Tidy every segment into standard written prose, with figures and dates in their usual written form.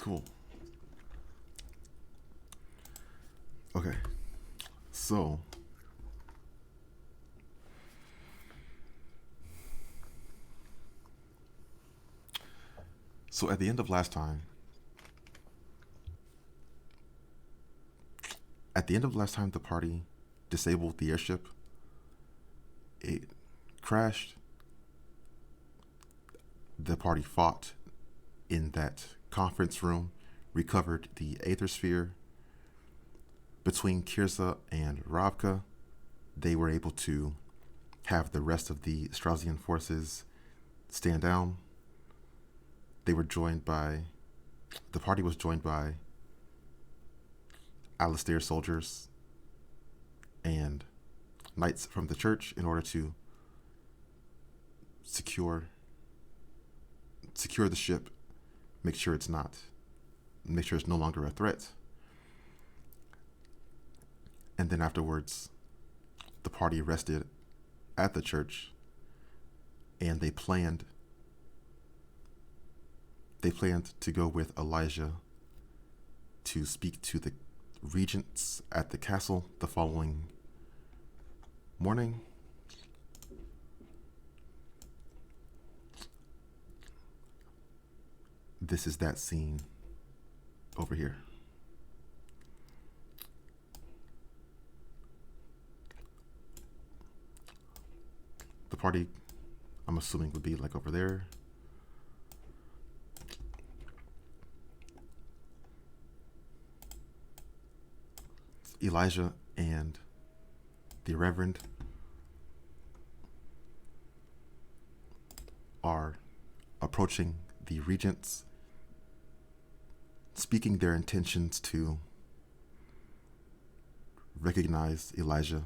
Cool. Okay. So, so at the end of last time, the party disabled the airship. It crashed. The party fought in that conference room, recovered the Aethersphere. Between Kirza and Ravka, they were able to have the rest of the Straussian forces stand down. They were joined by, the party was joined by Alistair soldiers and knights from the church in order to secure the ship, make sure it's no longer a threat. And then afterwards, the party rested at the church, and they planned to go with Elijah to speak to the regents at the castle the following morning. This is that scene over here. The party, I'm assuming, would be like over there. Elijah and the Reverend are approaching the regents, speaking their intentions to recognize Elijah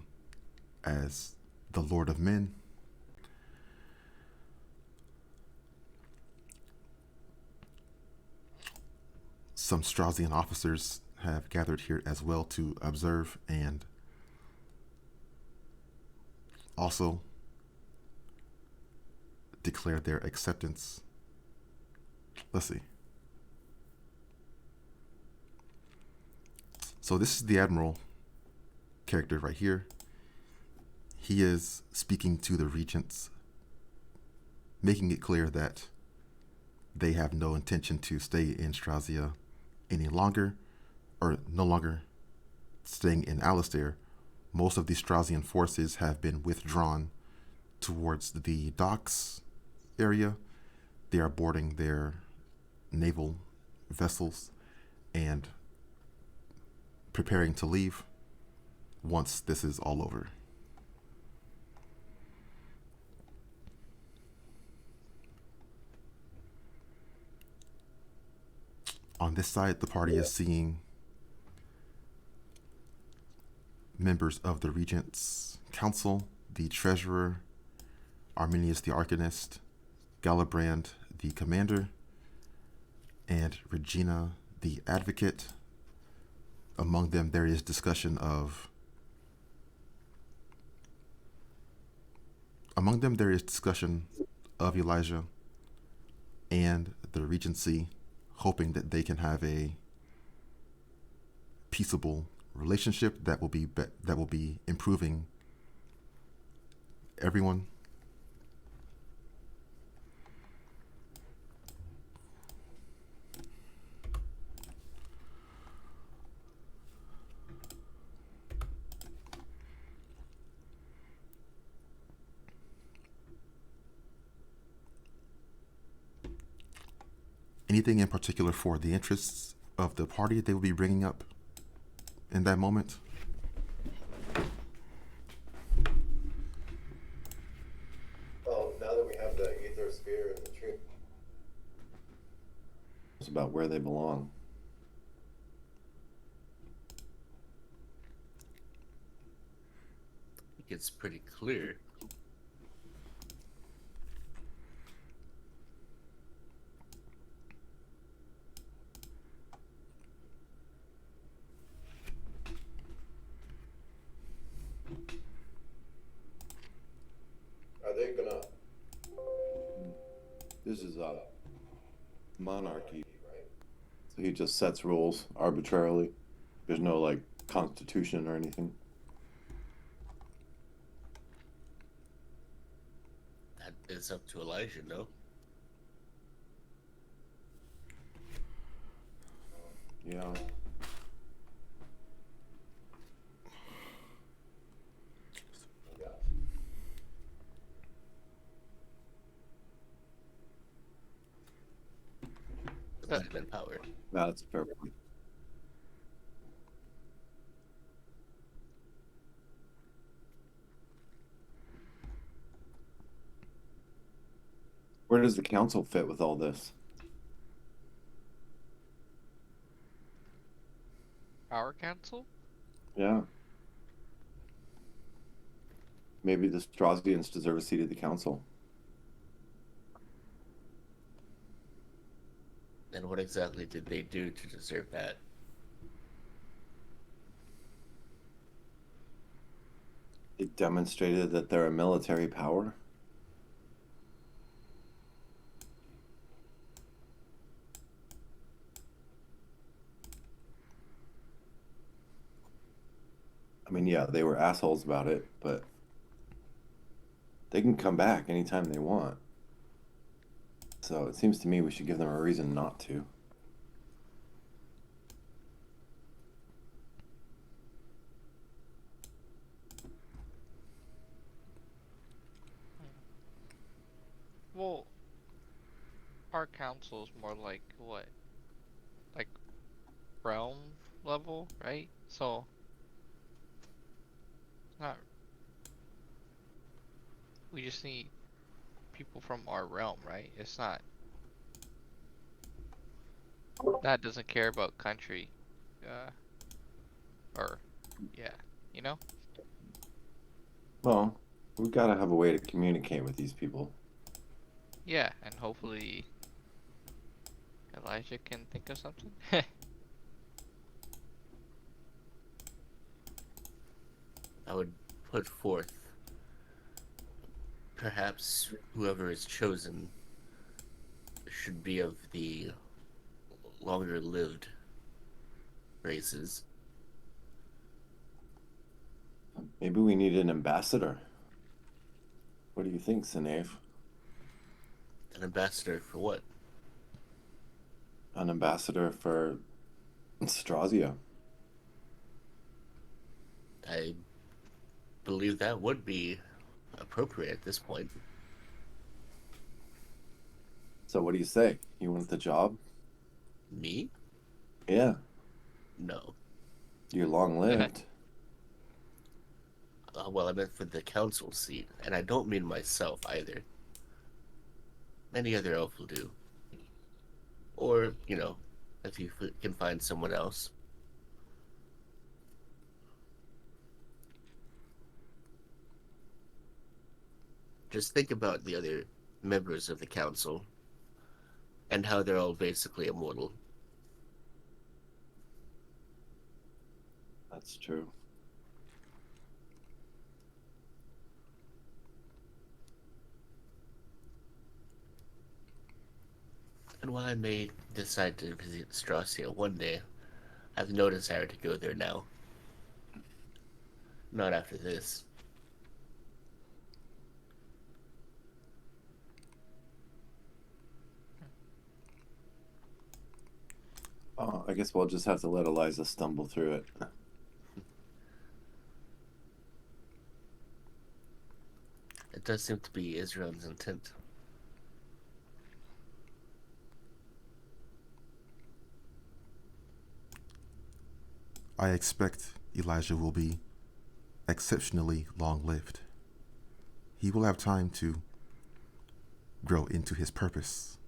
as the Lord of Men. Some Straussian officers have gathered here as well to observe and also declare their acceptance. Let's see. So this is the Admiral character right here. He is speaking to the regents, making it clear that they have no intention to stay in Straussia any longer, or no longer staying in Alistair. Most of the Straussian forces have been withdrawn towards the docks area. They are boarding their naval vessels and preparing to leave once this is all over. On this side, the party is seeing members of the Regents' Council, the Treasurer, Arminius the Arcanist, Galibrand the Commander, and Regina the Advocate. Among them, there is discussion of Elijah and the Regency, hoping that they can have a peaceable relationship that will be improving everyone. Anything in particular for the interests of the party they will be bringing up in that moment? Well, now that we have the ether sphere and the tree, It's about where they belong. I think it's pretty clear. are they gonna? This is a monarchy. Right. So he just sets rules arbitrarily. There's no like constitution or anything. That is up to Elijah, no? Yeah. Yeah. Not even empowered. That's a fair point. Where does the council fit with all this? Our council? Yeah. Maybe the Straussians deserve a seat at the council. And what exactly did they do to deserve that? They demonstrated that they're a military power. I mean, yeah, they were assholes about it, but they can come back anytime they want. So it seems to me we should give them a reason not to. Well, our council is more like what? Like realm level, right? So, not. We just need people from our realm, right? It's not. That doesn't care about country, uh, or yeah, you know. Well, we've got to have a way to communicate with these people. Yeah, and hopefully Elijah can think of something. I would put forth perhaps whoever is chosen should be of the longer lived races. Maybe we need an ambassador. What do you think, Sinave? An ambassador for what? An ambassador for Strazia. I believe that would be appropriate at this point. So what do you say? You want the job? Me? Yeah, No. you're long lived. Well, I meant for the council seat, and I don't mean myself either. Any other elf will do. Or, if you can find someone else. Just think about the other members of the council and how they're all basically immortal. That's true. And while I may decide to visit Strassia one day, I have no desire to go there now. Not after this. I guess we'll just have to let Eliza stumble through it. It does seem to be Israel's intent. I expect Elijah will be exceptionally long-lived. He will have time to grow into his purpose.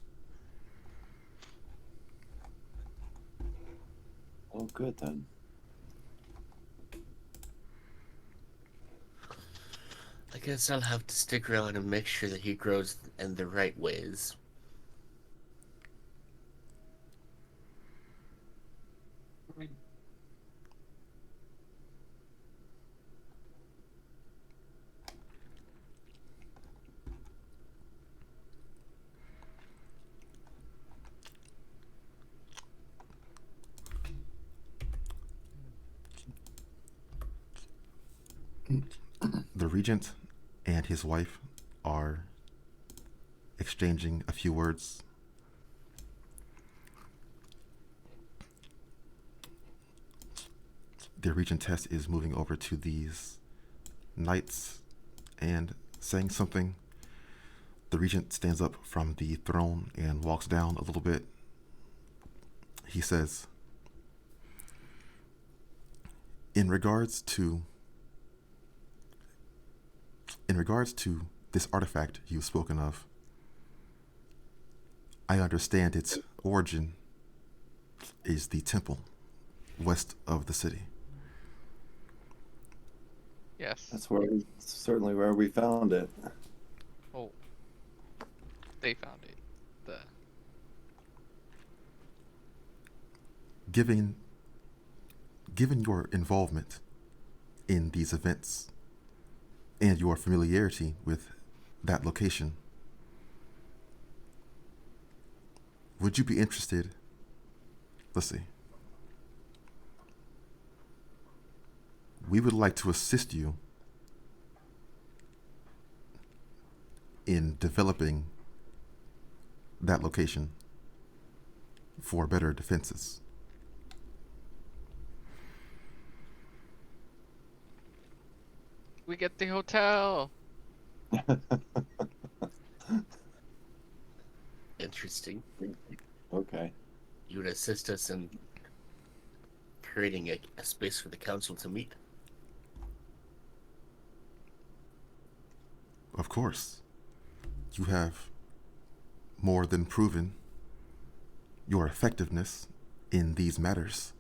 Oh, good then. I guess I'll have to stick around and make sure that he grows in the right ways. The regent and his wife are exchanging a few words. The regentess is moving over to these knights and saying something. The regent stands up from the throne and walks down a little bit. He says, in regards to this artifact you've spoken of, I understand its origin is the temple west of the city. Yes. That's certainly where we found it. Oh. They found it. Given your involvement in these events and your familiarity with that location, would you be interested? Let's see. We would like to assist you in developing that location for better defenses. We get the hotel. Interesting. Okay. You would assist us in creating a space for the council to meet. Of course, you have more than proven your effectiveness in these matters.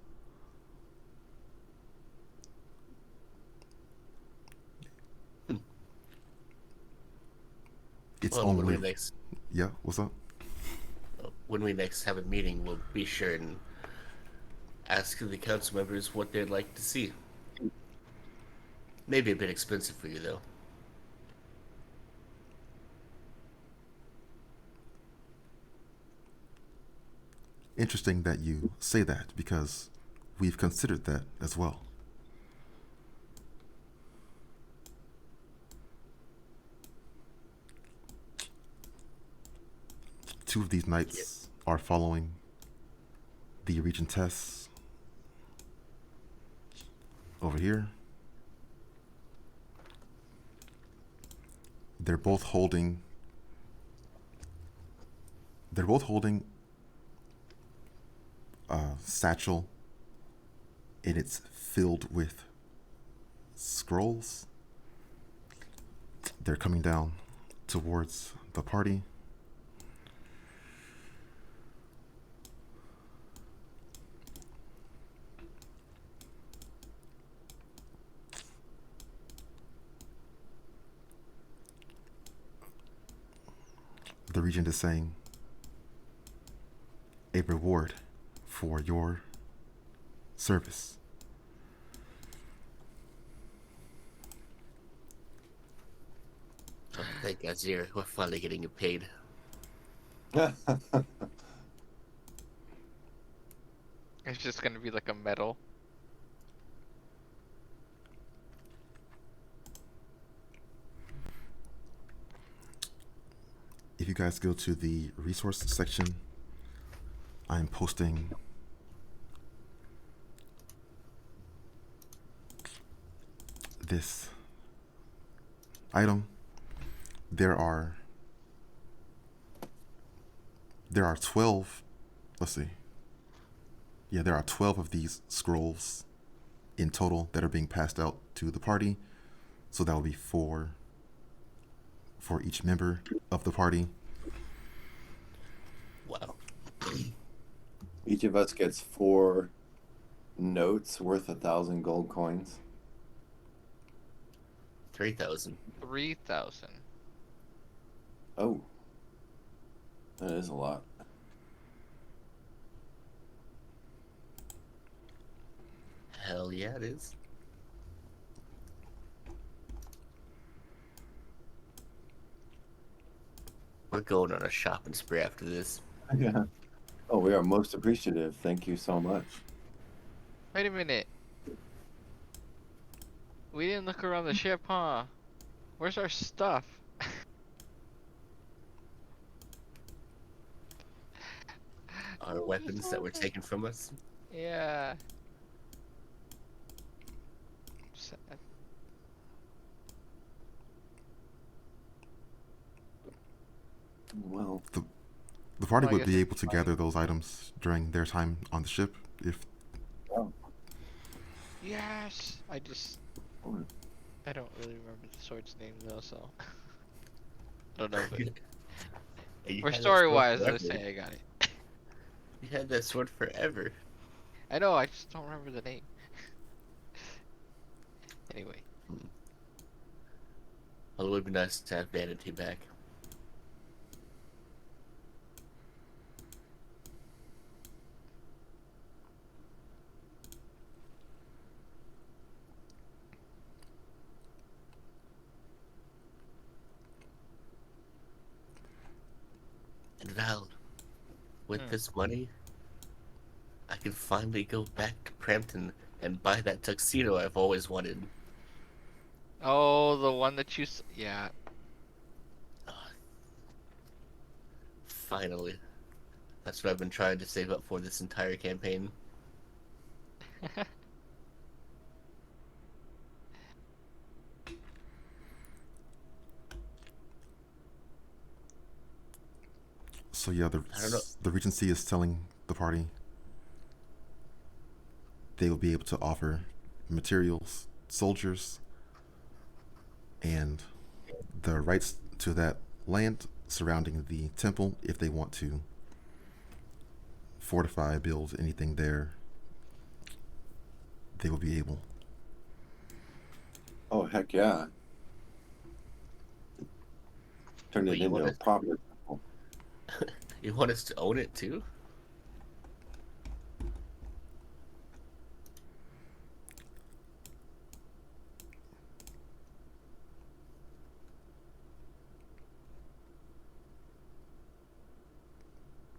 It's Well, only. when Yeah, what's up? we next have a meeting, we'll be sure and ask the council members what they'd like to see. Maybe a bit expensive for you, though. Interesting that you say that, because we've considered that as well. Two of these knights are following the regentess over here. They're both holding a satchel, and it's filled with scrolls. They're coming down towards the party. The regent is saying, a reward for your service. Oh, thank God, Zero. We're finally getting paid. It's just gonna be like a medal. If you guys go to the resource section, I'm posting this item. There are 12, let's see. Yeah, there are 12 of these scrolls in total that are being passed out to the party. So that will be 4 for each member of the party. Wow. Each of us gets 4 notes worth 1,000 gold coins. 3,000. 3,000. Oh, that is a lot. Hell yeah, it is. We're going on a shopping spree after this. Yeah. Oh, we are most appreciative. Thank you so much. Wait a minute. We didn't look around the ship, huh? Where's our stuff? Our weapons that were taken from us. Yeah. Sad. Well, The party Well, I would guess be it's able to fine. gather those items during their time on the ship if Yes! I don't really remember the sword's name though, so I don't know, but You for had that story sword wise, forever. let's say I got it. You had that sword forever. I know, I just don't remember the name. Anyway, Well, it would be nice to have Vanity back. And Val, with Hmm. this money, I can finally go back to Prampton and buy that tuxedo I've always wanted. oh, the one that yeah. Ah, finally. That's what I've been trying to save up for this entire campaign. so. Yeah, I don't know. the Regency is telling the party they will be able to offer materials, soldiers, and the rights to that land surrounding the temple if they want to fortify, build anything there. They will be able. oh heck yeah, turn But it into a proper temple. you want us to own it too?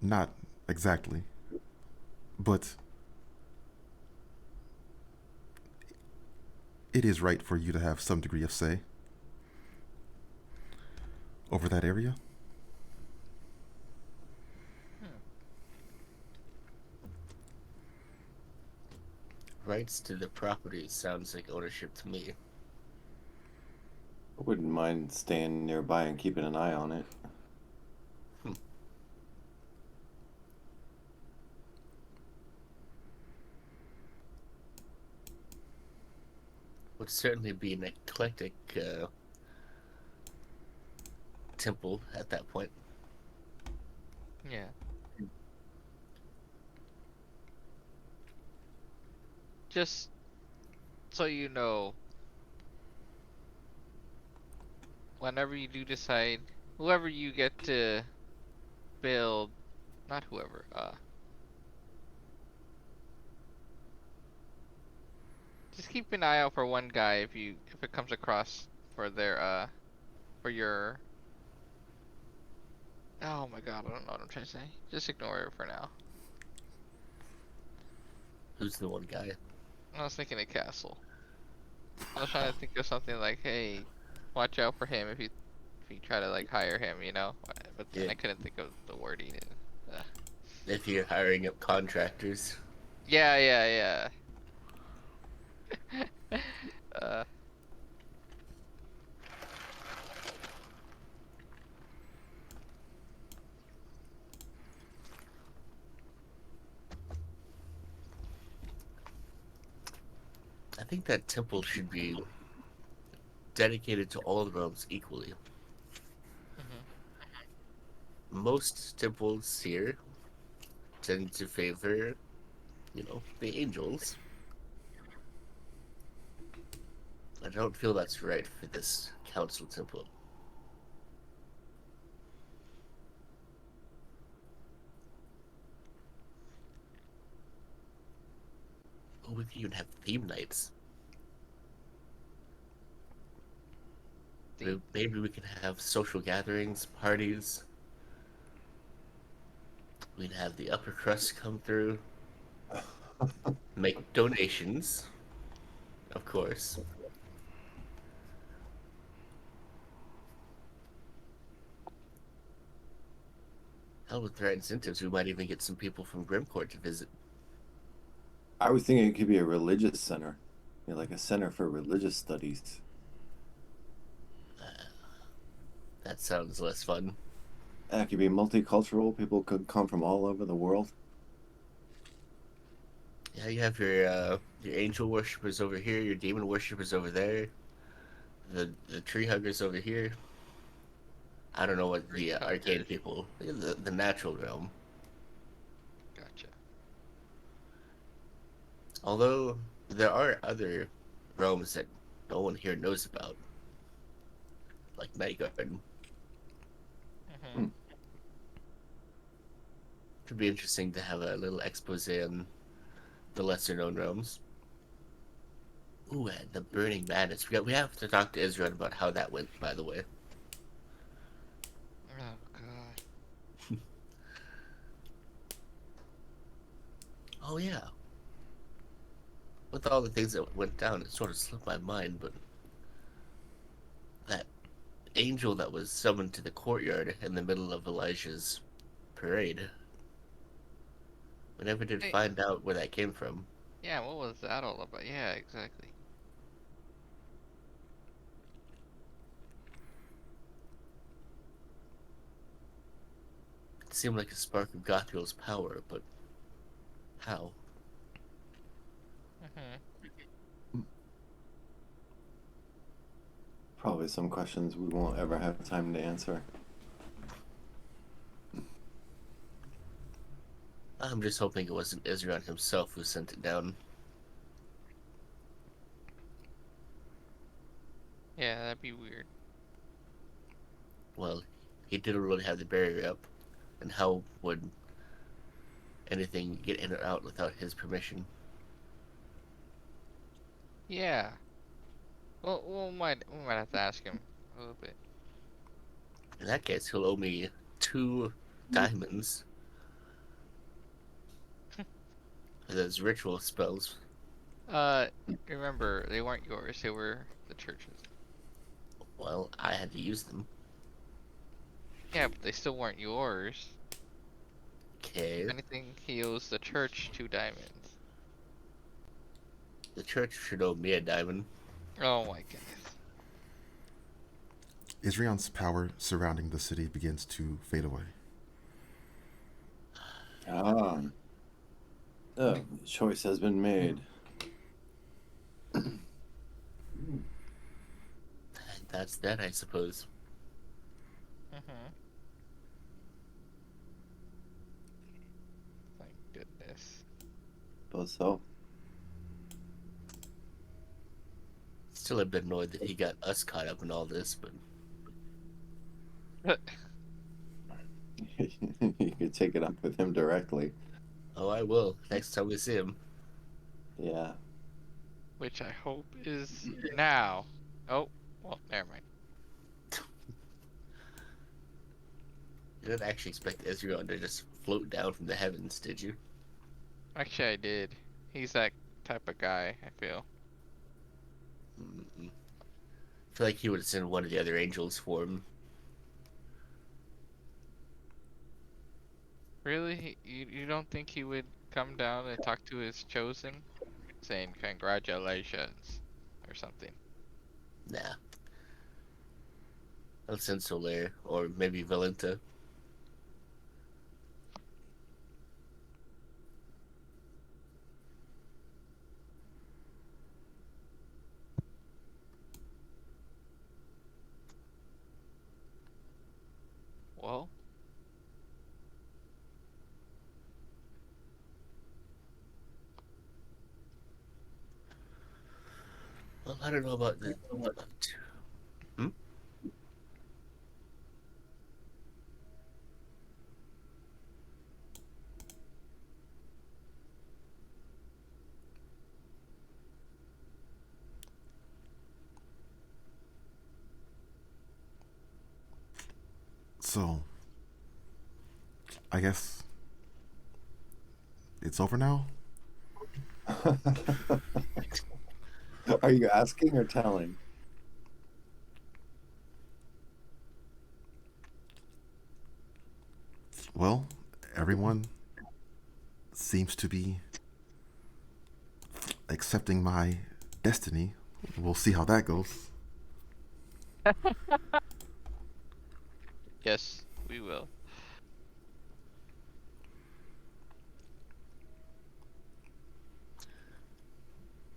Not exactly, but it is right for you to have some degree of say over that area. Hmm. Rights to the property sounds like ownership to me. I wouldn't mind staying nearby and keeping an eye on it. Hmm. Would certainly be an eclectic temple at that point. Yeah. Just so you know, whenever you do decide, whoever you get to build, not whoever, just keep an eye out for one guy if it comes across for their for your oh my god, I don't know what I'm trying to say. Just ignore it for now. Who's the one guy? I was thinking a castle. I was trying to think of something like, hey, watch out for him if you try to like hire him, you know. But then Yeah, I couldn't think of the wording. if you're hiring up contractors. Yeah, yeah, yeah. uh, I think that temple should be dedicated to all the realms equally. mhm. Most temples here tend to favor, the angels. I don't feel that's right for this council temple. Oh, we could even have theme nights. The Maybe we can have social gatherings, parties. We'd have the upper crust come through, make donations, of course. Hell, with the right incentives, we might even get some people from Grimcourt to visit. I was thinking it could be a religious center, like a center for religious studies. That sounds less fun. It could be multicultural. People could come from all over the world. Yeah, you have your angel worshippers over here, your demon worshippers over there, the tree huggers over here. I don't know what Tree the arcane huggers. people, the natural realm. Gotcha. Although there are other realms that no one here knows about, like Night Garden. Mm-hmm. Hmm. Could be interesting to have a little expose on the lesser known realms. Ooh, and the Burning Madness. We have to talk to Israel about how that went, by the way. Oh god. Oh, yeah. With all the things that went down, it sort of slipped my mind, but that angel that was summoned to the courtyard in the middle of Elijah's parade. We never did Hey, find out where that came from. yeah, what was that all about? Yeah, exactly. It seemed like a spark of Gothiel's power, but how? Mm-hmm. Probably some questions we won't ever have time to answer. I'm just hoping it wasn't Israel himself who sent it down. Yeah, that'd be weird. Well, he didn't really have the barrier up, and how would anything get in or out without his permission? Yeah. Well, we might have to ask him a little bit. In that case, he'll owe me 2 diamonds for those ritual spells. Uh, remember, they weren't yours. They were the church's. Well, I had to use them. Yeah, but they still weren't yours. Okay. If anything, he owes the church 2 diamonds. The church should owe me a diamond. Oh my goodness. Israel's power surrounding the city begins to fade away. Ah, the choice has been made. And that's that, I suppose. Mm-hmm. Thank goodness. Suppose so. Still a bit annoyed that he got us caught up in all this, but You could take it up with him directly. oh, I will next time we see him. Yeah. Which I hope is now. Oh, well, never mind. You didn't actually expect Israel to just float down from the heavens, did you? Actually, I did. He's that type of guy, I feel. Mm-mm. I feel like he would send one of the other angels for him. Really? You don't think he would come down and talk to his chosen? Saying congratulations or something. Nah. I'll send Solaire, or maybe Valenta. Well, Well, I don't know about the. Hmm? So, I guess it's over now. Are you asking or telling? Well, everyone seems to be accepting my destiny. We'll see how that goes. Yes, we will.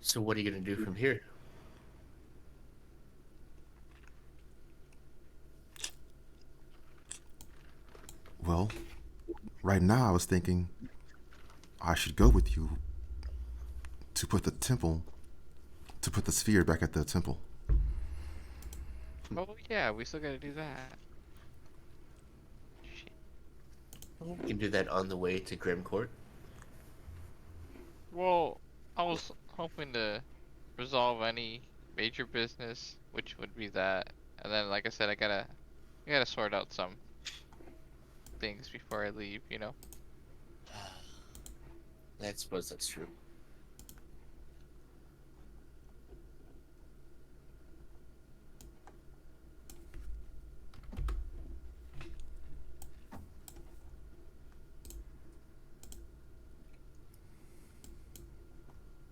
So what are you gonna do from here? Well, right now I was thinking I should go with you to put the sphere back at the temple. Oh yeah, we still gotta do that. Shit. Well, we can do that on the way to Grim Court. Well, I was hoping to resolve any major business, which would be that, and then like I said, I gotta sort out some things before I leave. You know. I suppose that's true.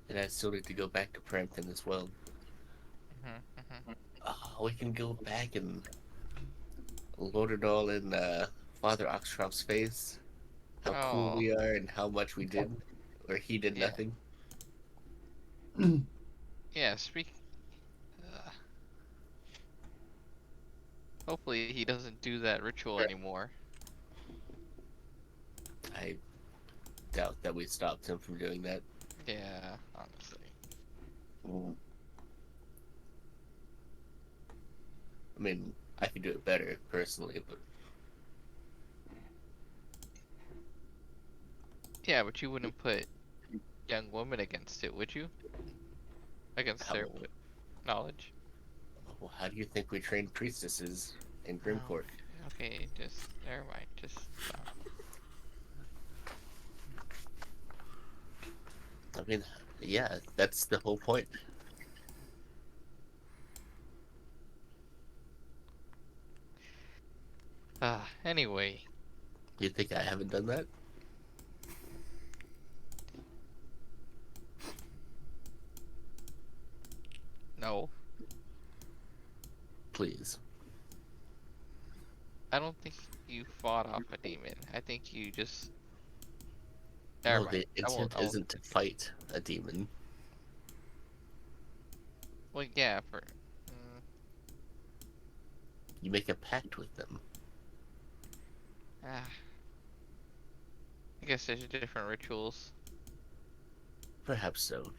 And I still need to go back to Prampton as well. Mhm. We can go back and load it all in Father Oxcroft's face. How cool Oh we are and how much we did, or he did yeah, nothing. yeah. Hopefully he doesn't do that ritual anymore. I doubt that we stopped him from doing that. Yeah, honestly. Mm. I mean, I could do it better personally, but Yeah, but you wouldn't put young women against it, would you? Against their how knowledge. how do you think we train priestesses in Oh, Grimcourt? okay, just never mind. Just stop. I mean, yeah, that's the whole point. Anyway, You think I haven't done that? no, Please. I don't think you fought off a demon. I think you just. Never No, mind. the intent I won't. isn't to fight a demon. Well, yeah, for. Mm, You make a pact with them. ah, I guess there's different rituals. Perhaps so.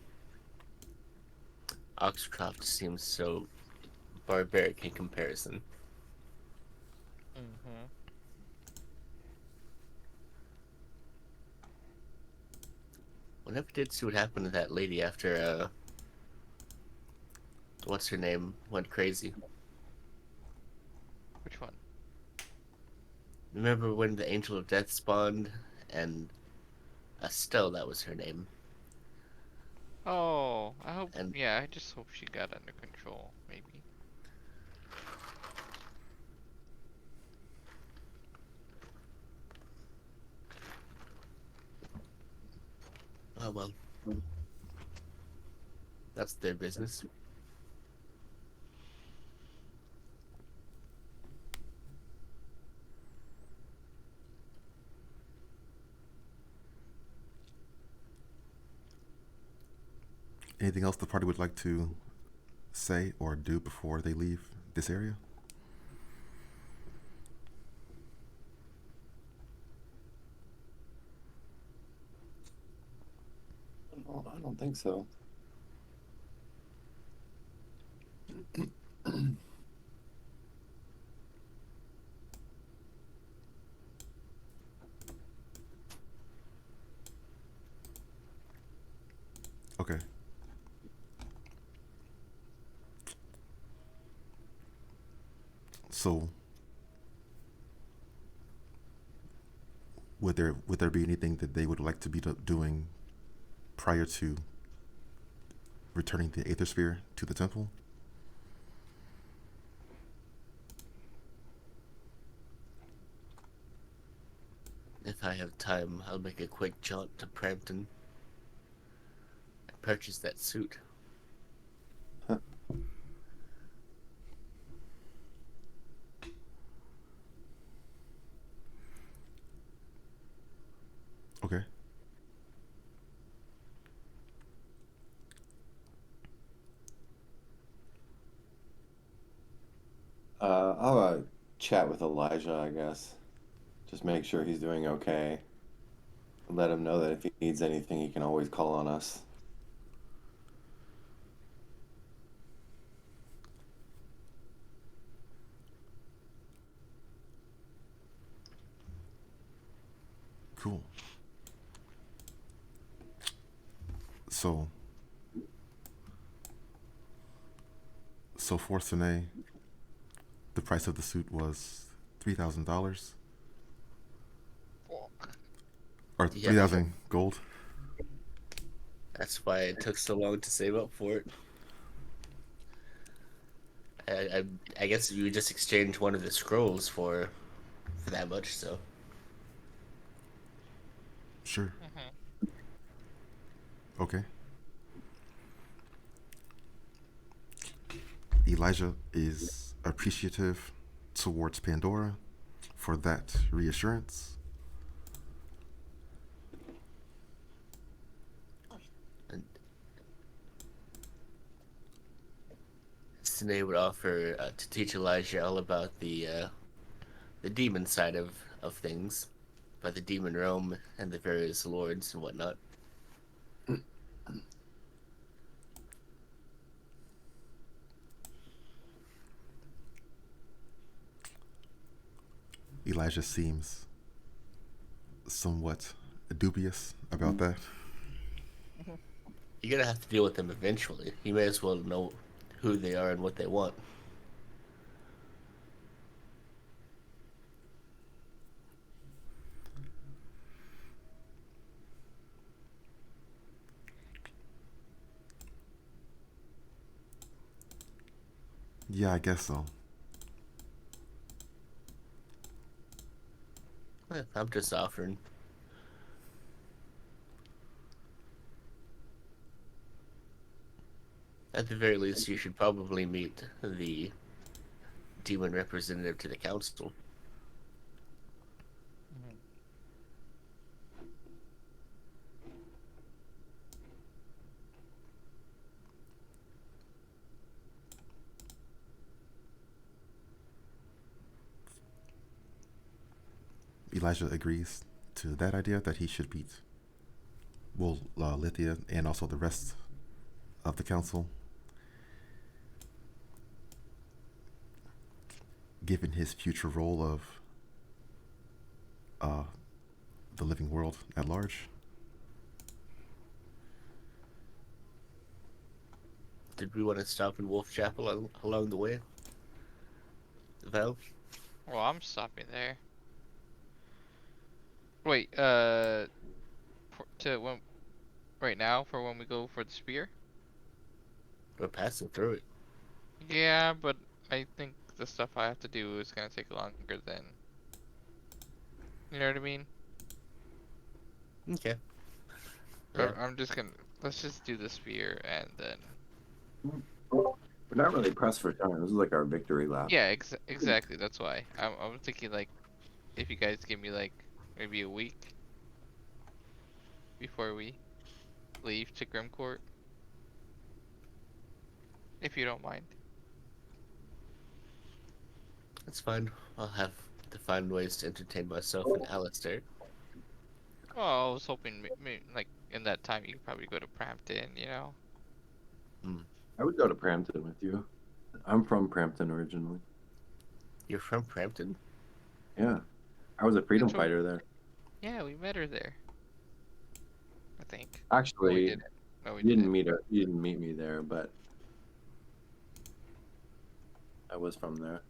Oxcroft seems so barbaric in comparison. Mm-hmm. We never did see what happened to that lady after, what's her name, went crazy. Which one? Remember when the Angel of Death spawned and Estelle, that was her name. Oh, I hope. And Yeah, I just hope she got under control. Maybe. oh well, that's their business. Anything else the party would like to say or do before they leave this area? I don't think so. Okay. So, would there be anything that they would like to be doing prior to returning the Aether Sphere to the temple? If I have time, I'll make a quick jaunt to Prampton and purchase that suit. Okay. I'll chat with Elijah, I guess. Just make sure he's doing okay. Let him know that if he needs anything, he can always call on us. Cool. So, for Sine, the price of the suit was $3,000 or Yeah. 3,000 gold. That's why it took so long to save up for it. I guess you would just exchange one of the scrolls for that much, so. Sure. Mm-hmm. Okay. Elijah is appreciative towards Pandora for that reassurance. And Sine would offer to teach Elijah all about the demon side of things, about the demon realm and the various lords and whatnot. Elijah seems somewhat dubious about that. You're gonna have to deal with them eventually. You may as well know who they are and what they want. Yeah, I guess so. I'm just offering. At the very least, you should probably meet the demon representative to the council. Mm-hmm. Elijah agrees to that idea that he should beat, well, Lithia and also the rest of the council, given his future role of uh, the living world at large. Did we want to stop in Wolf Chapel along the way? Val? Well, I'm stopping there. Wait, to when right now for when we go for the spear? We're passing through it. Yeah, but I think the stuff I have to do is gonna take longer than. You know what I mean? Okay. So Yeah. I'm just gonna let's just do the spear and then. We're not really pressed for time. This is like our victory lap. Yeah, exactly. That's why I'm thinking like if you guys give me like maybe a week before we leave to Grimcourt, if you don't mind. That's fine. I'll have to find ways to entertain myself and Alistair. Oh, I was hoping like in that time you could probably go to Prampton, you know? Hmm. I would go to Prampton with you. I'm from Prampton originally. You're from Prampton? Yeah. I was a freedom That's what. fighter there. Yeah, we met her there. I think. No, we Actually, didn't. No, we you didn't didn't. meet her. You didn't meet me there, but I was from there.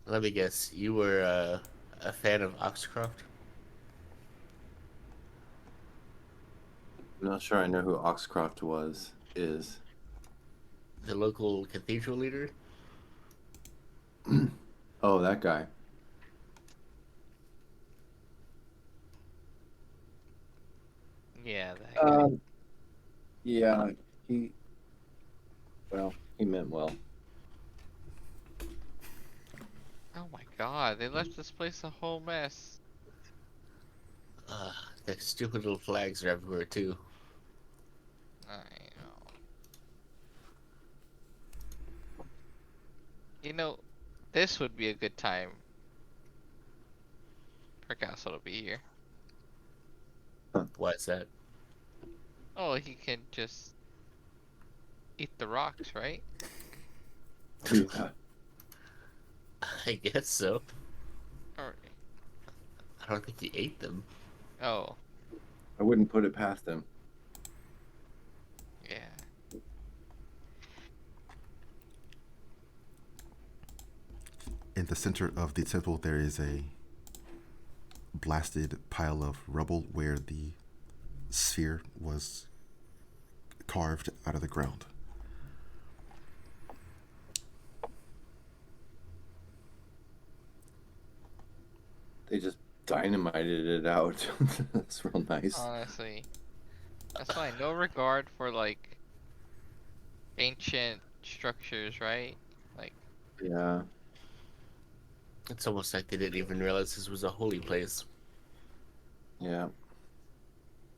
Let me guess. You were a fan of Oxcroft? I'm not sure I know who Oxcroft is. The local cathedral leader? Oh, that guy. Yeah, that guy. Yeah, he. Well, he meant well. Oh my god, they left this place a whole mess. Uh, the stupid little flags are everywhere too. I know. You know, this would be a good time for Castle to be here. Why is that? Oh, he can just eat the rocks, right? Yeah. I guess so. Or I don't think he ate them. oh, I wouldn't put it past him. yeah. In the center of the temple, there is a blasted pile of rubble where the sphere was carved out of the ground. They just dynamited it out. That's real nice. Honestly, that's fine. No regard for like ancient structures, right? Like, Yeah. It's almost like they didn't even realize this was a holy place. Yeah.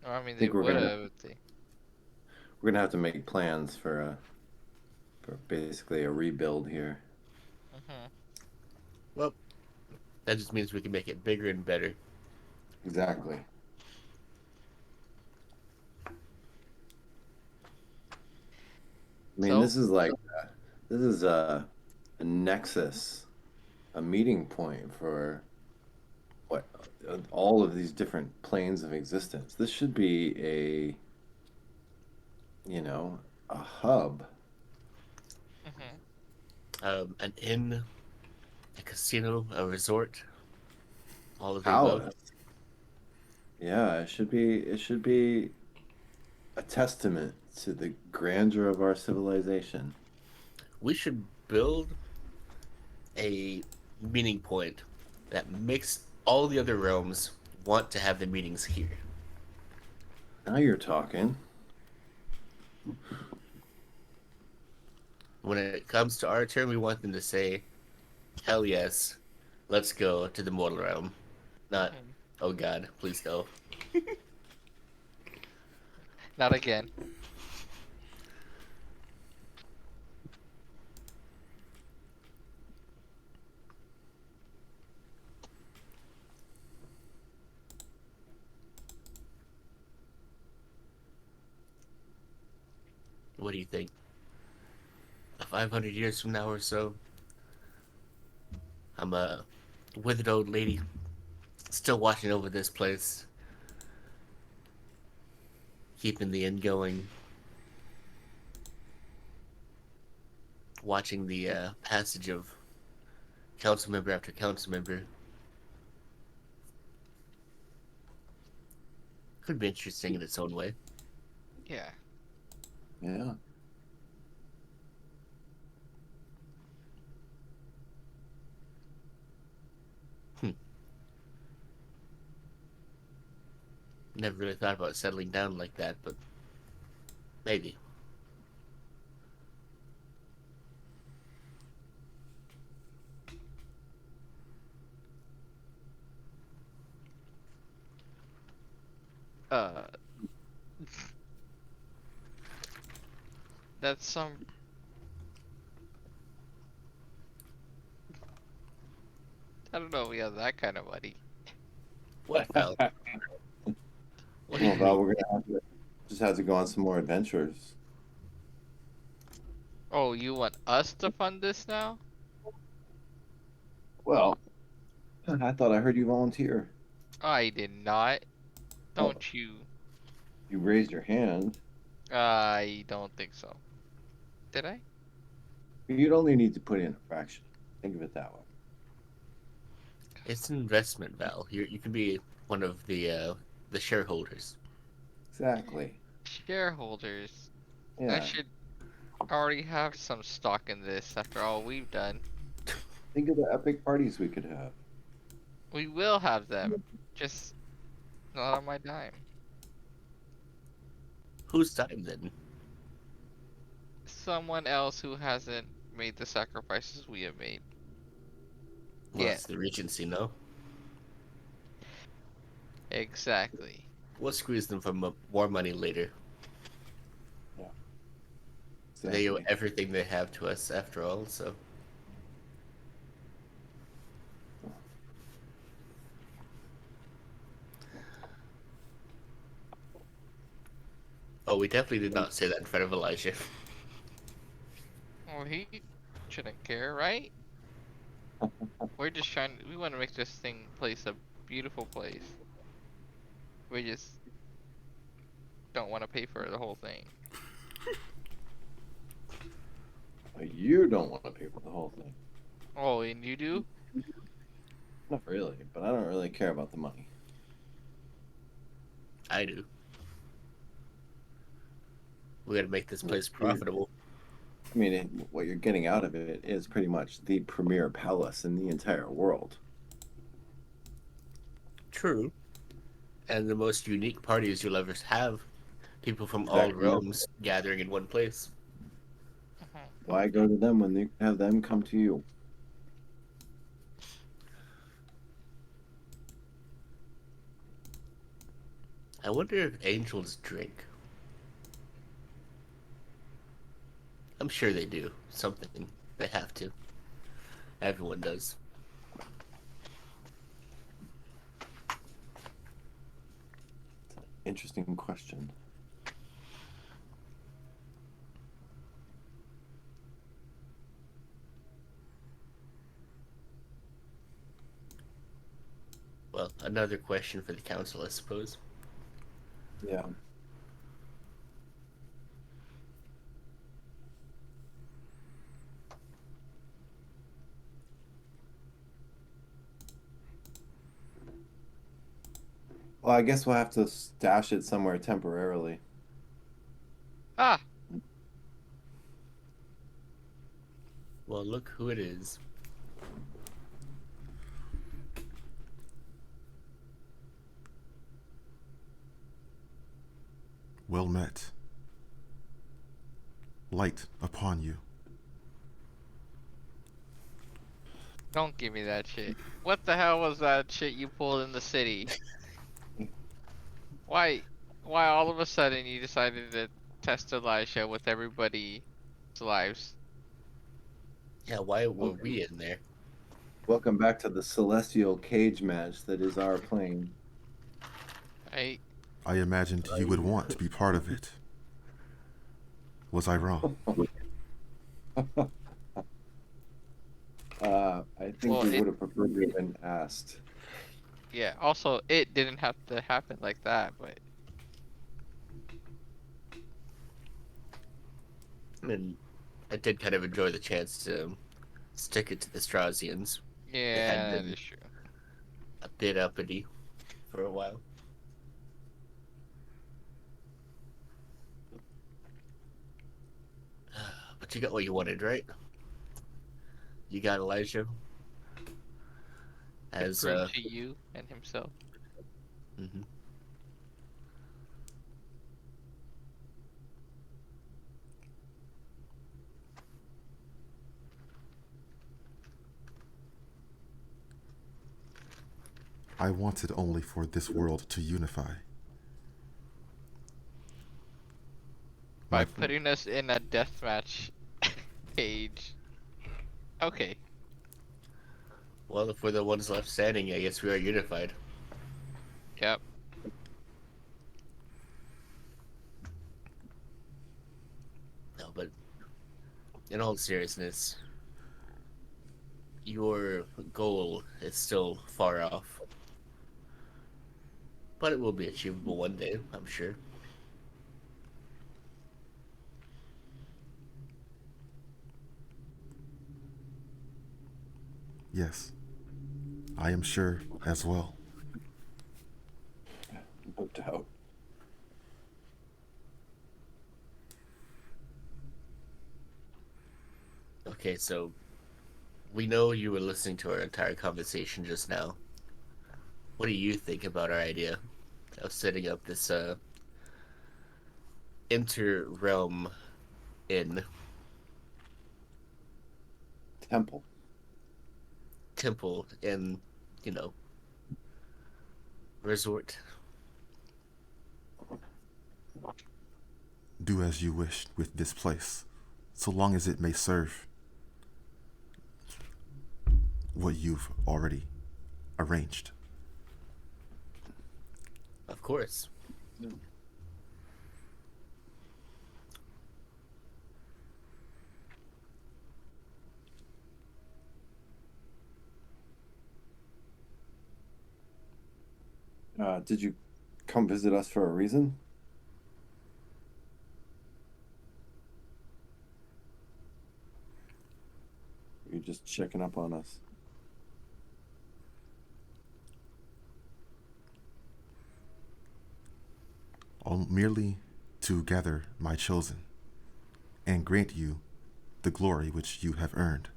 or, I mean, I they think would have. we're gonna have to make plans for basically a rebuild here. Mm-hmm. Well, that just means we can make it bigger and better. Exactly. I mean, So, this is a nexus, a meeting point for what all of these different planes of existence. This should be you know, a hub. mm-hmm. An inn, a casino, a resort, all of the above. Palace. Yeah, it should be a testament to the grandeur of our civilization. We should build a meeting point that makes all the other realms want to have the meetings here. Now you're talking. When it comes to our turn, we want them to say, hell yes, let's go to the mortal realm. Not, Mm-hmm. oh god, please go. Not again. What do you think? 500 years from now or so, I'm a withered old lady still watching over this place, keeping the inn going, watching the passage of council member after council member. Could be interesting in its own way. Yeah. Yeah. Never really thought about settling down like that, but maybe. Uh, that's some. I don't know. We have that kind of money. What, Val? What do Well, you Val, mean? we're gonna just have to go on some more adventures. Oh, you want us to fund this now? Well, I thought I heard you volunteer. I did not. Oh, Don't you? you raised your hand. I don't think so. Did I? You'd only need to put in a fraction. Think of it that way. It's an investment, Val. You can be one of the shareholders. Exactly. Shareholders. I Yeah. should already have some stock in this after all we've done. Think of the epic parties we could have. We will have them, just not on my dime. Whose time then? Someone else who hasn't made the sacrifices we have made. Well, Yeah, it's the Regency, no? exactly. We'll squeeze them for more money later. They owe Exactly. everything they have to us after all, so. Oh, we definitely did not say that in front of Elijah. Well, he shouldn't care, right? We're just trying. We want to make this place a beautiful place. We just don't want to pay for the whole thing. But you don't want to pay for the whole thing. Oh, and you do? Not really, but I don't really care about the money. I do. We gotta make this place profitable. I mean, what you're getting out of it is pretty much the premier palace in the entire world. True. And the most unique parties you'll ever have. People from all Exactly. realms gathering in one place. Why go to them when you have them come to you? I wonder if angels drink. I'm sure they do. Something. They have to. Everyone does. Interesting question. Well, another question for the council, I suppose. Yeah. Well, I guess we'll have to stash it somewhere temporarily. Ah, Well, look who it is. Well met. Light upon you. don't give me that shit. What the hell was that shit you pulled in the city? Why, why all of a sudden you decided to test Elisha with everybody's lives? Yeah, why were Okay. we in there? Welcome back to the celestial cage match that is our plane. I I imagined you would want to be part of it. Was I wrong? I think Well, we it would have preferred to have been asked. yeah. Also, it didn't have to happen like that, but I mean, I did kind of enjoy the chance to stick it to the Straussians. They had yeah, that been is true. a bit uppity for a while. But you got what you wanted, right? You got Elijah To as prove to you and himself. mhm. I wanted only for this world to unify. By My, putting us in a deathmatch cage. Okay. Well, if we're the ones left standing, I guess we are unified. Yep. No, but in all seriousness, your goal is still far off. But it will be achievable one day, I'm sure. yes, I am sure as well. No doubt. Okay, so we know you were listening to our entire conversation just now. What do you think about our idea of setting up this inter-realm inn Temple. temple and, you know, resort? Do as you wish with this place, so long as it may serve what you've already arranged. Of course. Did you come visit us for a reason? You're just checking up on us. Merely to gather my chosen and grant you the glory which you have earned.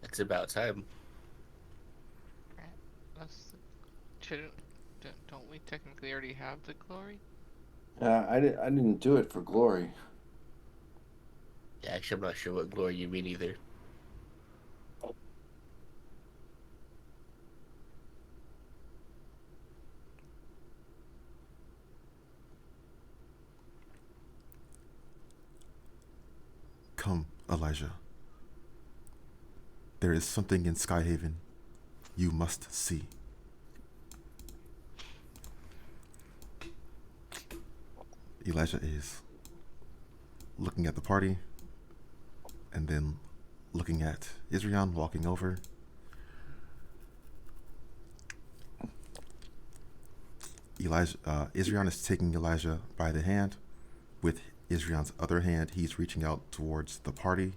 It's about time. That's shouldn't don't we technically already have the glory? I didn't do it for glory. Yeah, actually, I'm not sure what glory you mean either. Come, Elijah. There is something in Skyhaven you must see. Elijah is looking at the party and then looking at Israel walking over. Israel is taking Elijah by the hand. With Israel's other hand, he's reaching out towards the party.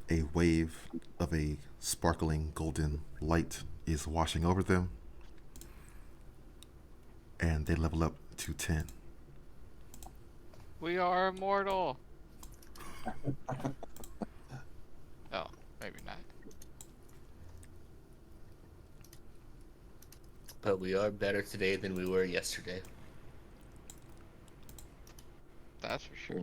A wave of a sparkling golden light is washing over them, and they level up to 10. We are immortal. Oh, maybe not. But we are better today than we were yesterday. That's for sure.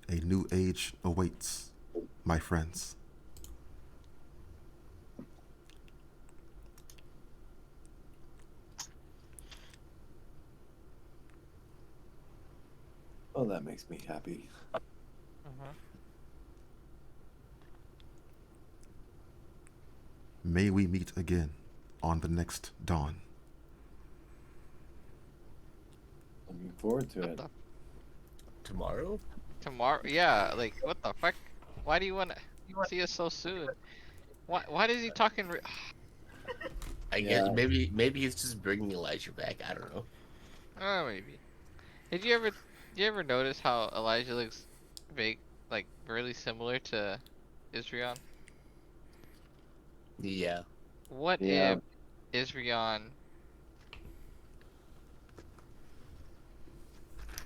A new age awaits, my friends. Oh, that makes me happy. Uh-huh. May we meet again on the next dawn. Looking forward to What it. the Tomorrow? tomorrow? Yeah, like what the fuck? Why do you want to see us so soon? Why is he talking? I Yeah. guess maybe he's just bringing Elijah back. I don't know. Oh, maybe. Did you ever notice how Elijah looks big, like really similar to Israel? Yeah. What Yeah. if Israel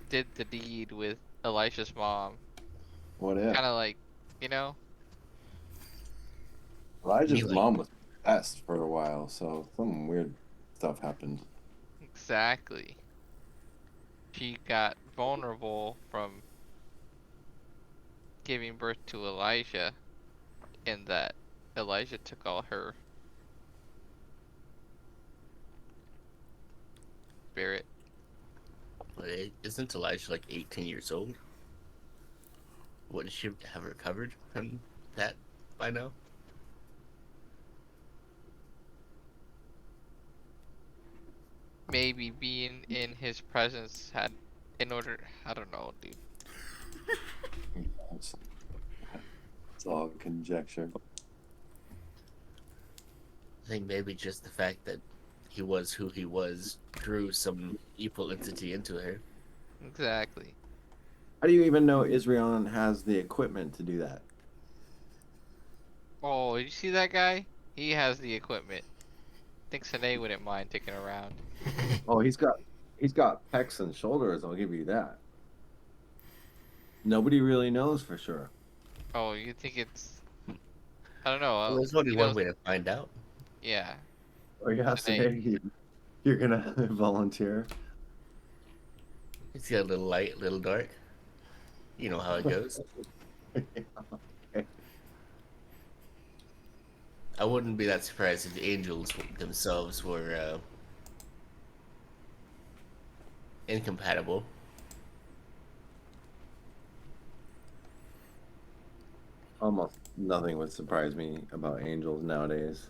did the deed with Elisha's mom? What if? Kind of like, you know? Elijah's Me like mom was possessed for a while, so some weird stuff happened. Exactly. She got vulnerable from giving birth to Elijah, in that Elijah took all her spirit. isn't Elijah like 18 years old? Wouldn't she have recovered from that by now? Maybe being in his presence had, in order, I don't know, dude. It's, it's all conjecture. I think maybe just the fact that he was who he was drew some evil entity into her. Exactly. How do you even know Israel has the equipment to do that? Oh, did you see that guy? He has the equipment. Think Sine wouldn't mind taking around. Oh, he's got pecs and shoulders. I'll give you that. Nobody really knows for sure. Oh, you think it's? I don't know. Well, there's only He one knows. way to find out. Yeah, Oh yeah, Sine. say you're gonna volunteer. It's got a little light, a little dark. You know how it goes. I wouldn't be that surprised if the angels themselves were incompatible. Almost nothing would surprise me about angels nowadays.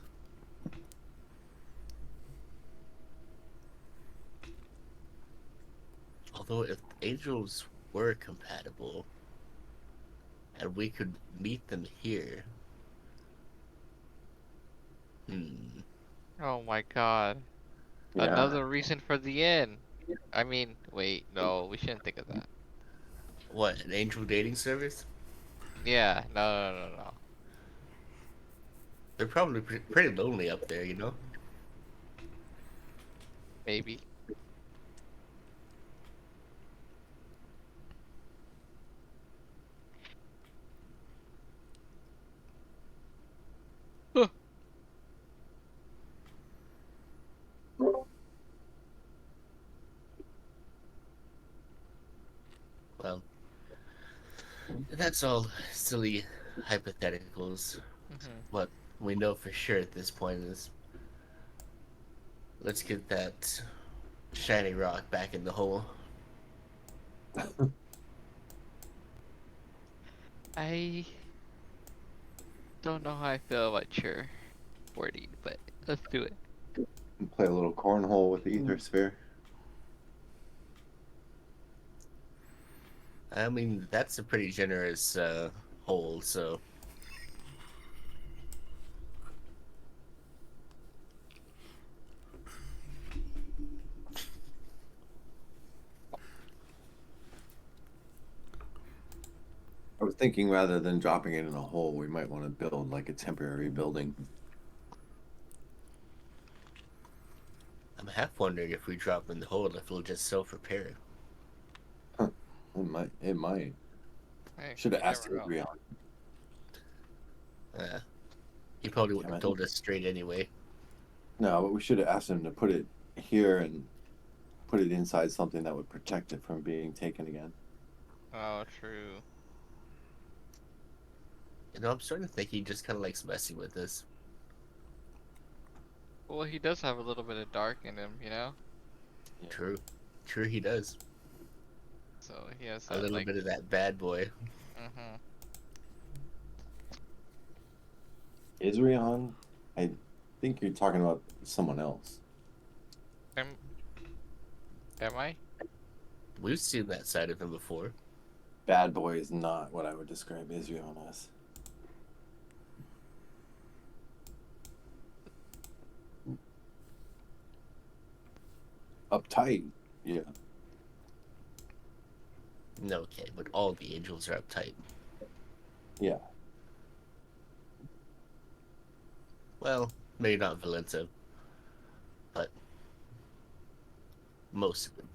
Although, if angels were compatible and we could meet them here, hmm, Oh my God. Yeah. Another reason for the end. I mean, wait, no, we shouldn't think of that. what, an angel dating service? Yeah, no, no, no, no. They're probably pretty lonely up there, you know? Maybe. Huh. Well, that's all silly hypotheticals. Mhm. What we know for sure at this point is let's get that shiny rock back in the hole. I don't know how I feel about your wording, but let's do it. And play a little cornhole with the ether sphere. I mean, that's a pretty generous hole, so I was thinking rather than dropping it in a hole, we might want to build like a temporary building. I'm half wondering if we drop in the hole if it'll just self-repair. It might. It might. Hey, Should have you asked never know. Adrian. Uh, he probably wouldn't Damn have it. told us straight anyway. No, but we should have asked him to put it here and put it inside something that would protect it from being taken again. Oh, true. You know, I'm starting to think he just kind of likes messing with us. Well, he does have a little bit of dark in him, you know? Yeah. True. True, he does. So he has A that, little like, bit of that bad boy. mm-hmm. Adrian, I think you're talking about someone else. Am, am I? We've seen that side of him before. Bad boy is not what I would describe Adrian as. Uptight. Yeah. No, okay, but all the angels are uptight. Yeah. Well, maybe not Valenta, but most of them.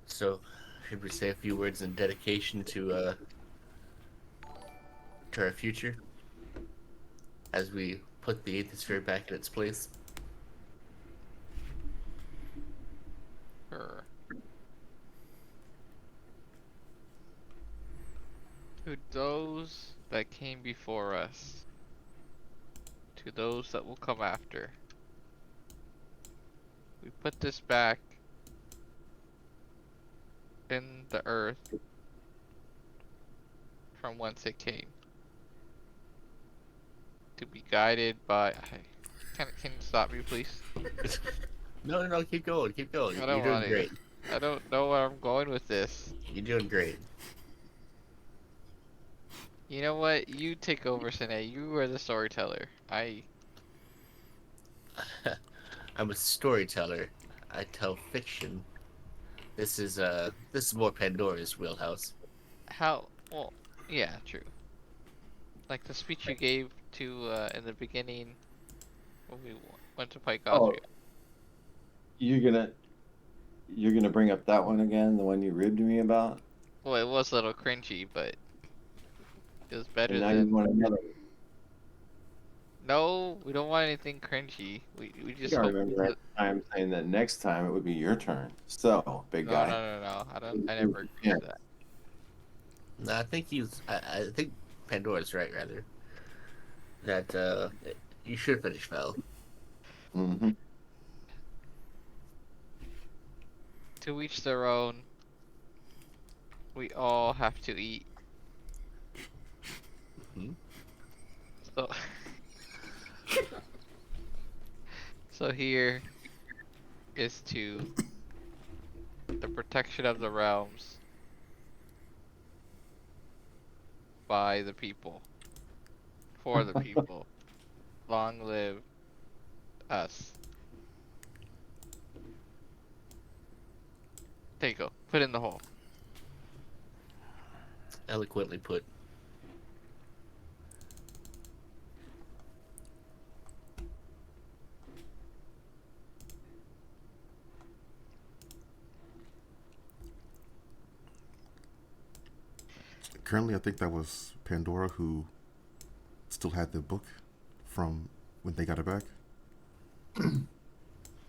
So, should we say a few words in dedication to our future as we put the Aethosphere back in its place? Sure. To those that came before us, to those that will come after, we put this back in the earth from whence it came, to be guided by. Can you stop me, please? No, no, no, keep going, keep going. I You're don't doing want to. great. I don't know where I'm going with this. You're doing great. You know what? You take over, Sine. You are the storyteller. I'm a storyteller. I tell fiction. This is more Pandora's wheelhouse. How? Well, yeah, true. Like the speech you gave to in the beginning when we went to Pike Oh, Austria. you're gonna you're gonna bring up that one again, the one you ribbed me about, Well, it was a little cringy, but it was and better now you than. want another. No, we don't want anything cringy. We I just think I hope. remember at the time saying that next time it would be your turn. So, big No, no, guy. no, no. I don't. I never agreed Yeah. to that. No, I think Pandora's right, rather. That you should finish Val. Mm-hmm. To each their own. We all have to eat. Hmm? So, so here is to the protection of the realms by the people, for the people. Long live us. There you go. Put in the hole. Eloquently put. Currently, I think that was Pandora who still had the book from when they got it back.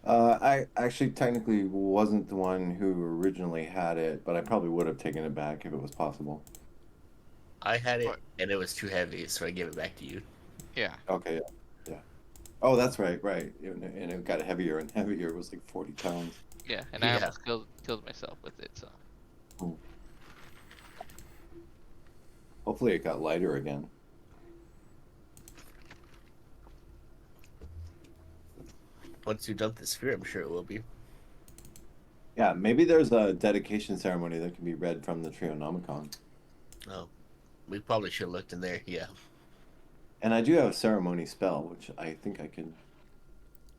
I actually technically wasn't the one who originally had it, but I probably would have taken it back if it was possible. I had it What? and it was too heavy, so I gave it back to you. Yeah. Okay, yeah, yeah. Oh, that's right, right. And it got heavier and heavier. It was like 40 pounds. Yeah. And I Yeah. almost killed myself with it. So Hmm. Hopefully it got lighter again. Once you dump the sphere, I'm sure it will be. Yeah, maybe there's a dedication ceremony that can be read from the Trionomicon. Oh, we probably should have looked in there. Yeah. And I do have a ceremony spell, which I think I can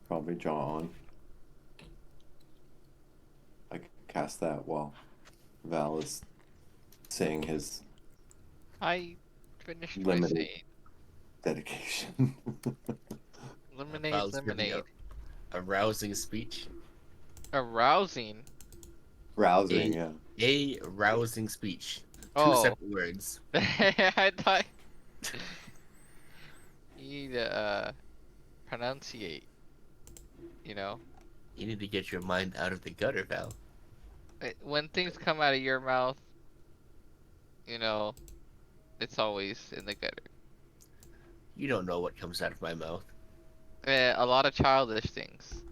probably draw on. I can cast that while Val is saying his I finished my limited saying. dedication. Lemonade, Val's giving lemonade. a rousing speech. Arousing. Rousing, A yeah. a rousing speech. Two Oh. separate words. I thought you need to pronunciate. You know, You need to get your mind out of the gutter, Val. When things come out of your mouth, you know, it's always in the gutter. You don't know what comes out of my mouth. A lot of childish things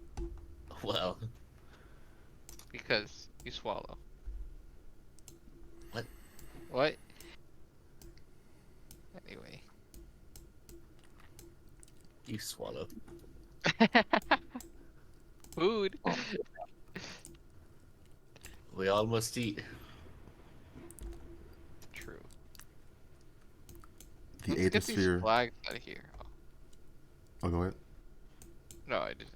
Well, because you swallow. what? What? Anyway. You swallow. Food. We all must eat. True. The Let's Aether get these Sphere. flags out of here. Oh, Oh, go ahead. no, I just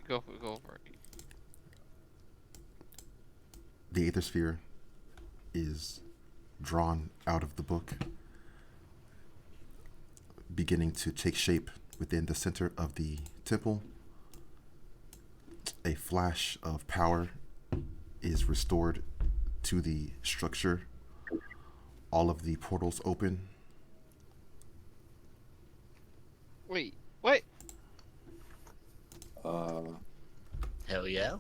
go for it. The Aether Sphere is drawn out of the book, beginning to take shape within the center of the temple. A flash of power is restored to the structure. All of the portals open. Wait, what? Uh, Hell yeah.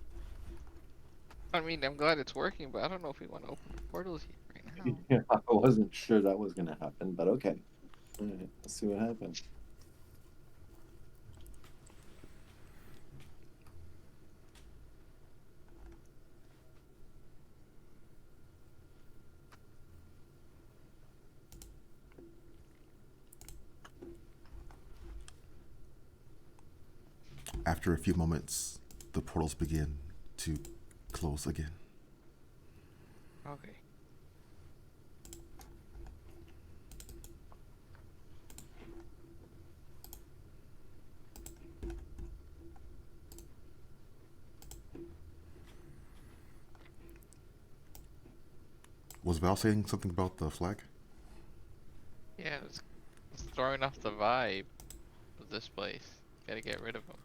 I mean, I'm glad it's working, but I don't know if we want to open portals here right now. yeah, I wasn't sure that was going to happen, but okay. All right, let's see what happens. After a few moments, the portals begin to close again. Okay. Was Val saying something about the flag? Yeah, it's throwing off the vibe of this place. Gotta get rid of them.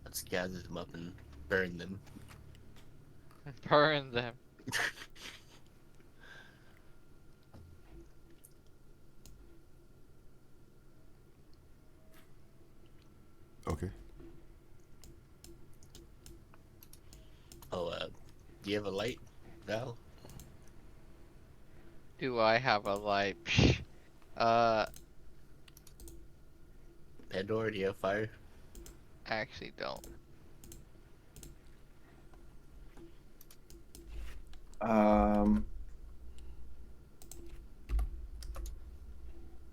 Let's gather them up and burn them. Burn them. Okay. Oh, do you have a light, Val? Do I have a light? Psh. Uh, Pandora, do you have fire? I actually don't. Um,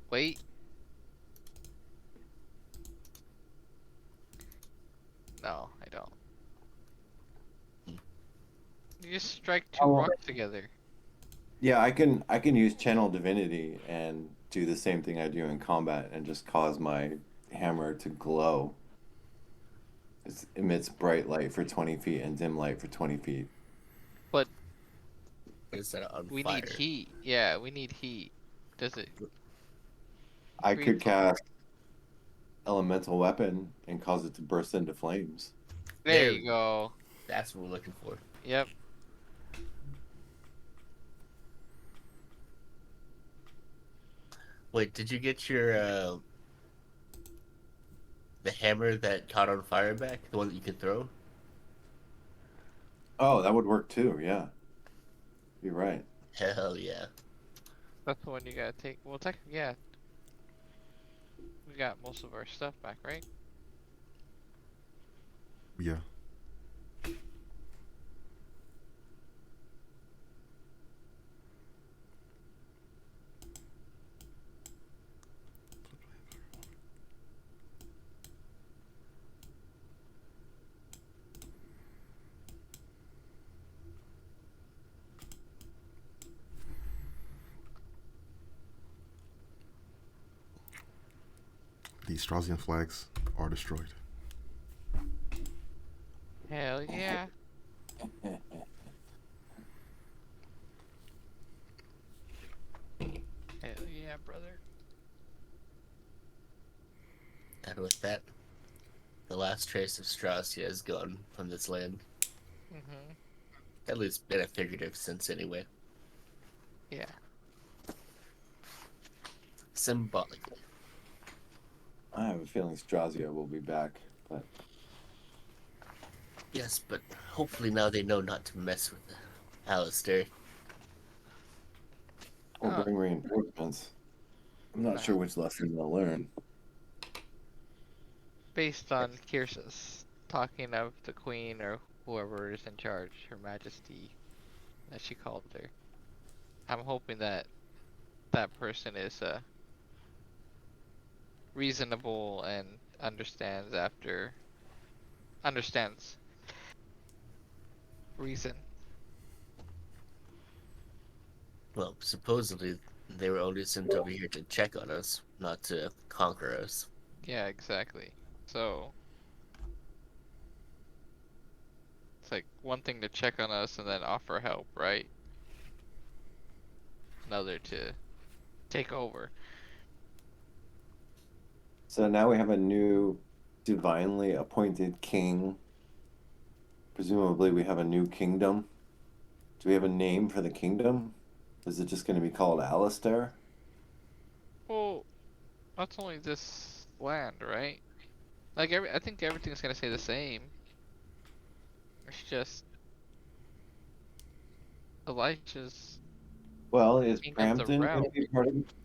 Wait. No, I don't. You just strike two Oh. rocks together. yeah, I can use channel divinity and do the same thing I do in combat and just cause my hammer to glow. It emits bright light for 20 feet and dim light for 20 feet. But Is that on we fire? need heat. Yeah, we need heat. Does it I create could cast elemental weapon and cause it to burst into flames. There you go. That's what we're looking for. Yep. Wait, did you get your the hammer that caught on fire back? The one that you could throw? Oh, that would work too. Yeah, you're right. Hell yeah. That's the one you gotta take. Well, technically, yeah. We got most of our stuff back, right? Yeah. The Straussian flags are destroyed. Hell yeah. Hell yeah, brother. And with that, the last trace of Strausia is gone from this land. Mm-hmm. At least in a figurative sense, anyway. Yeah. Symbolically. I have a feeling Strazia will be back, but Yes, but hopefully now they know not to mess with Alistair. we'll Oh. bring reinforcements. I'm not sure which lesson they'll learn. Based on Kirsa's talking of the queen or whoever is in charge, Her Majesty, as she called her. I'm hoping that that person is reasonable and understands reason. Well, supposedly they were only sent over here to check on us, not to conquer us. Yeah, exactly. So it's like one thing to check on us and then offer help, right? Another to take over. So now we have a new divinely appointed king. Presumably, we have a new kingdom. Do we have a name for the kingdom? Is it just going to be called Alistair? Well, that's only this land, right? Like I think everything's gonna stay the same. It's just Elijah's Well, is kingdom's a realm.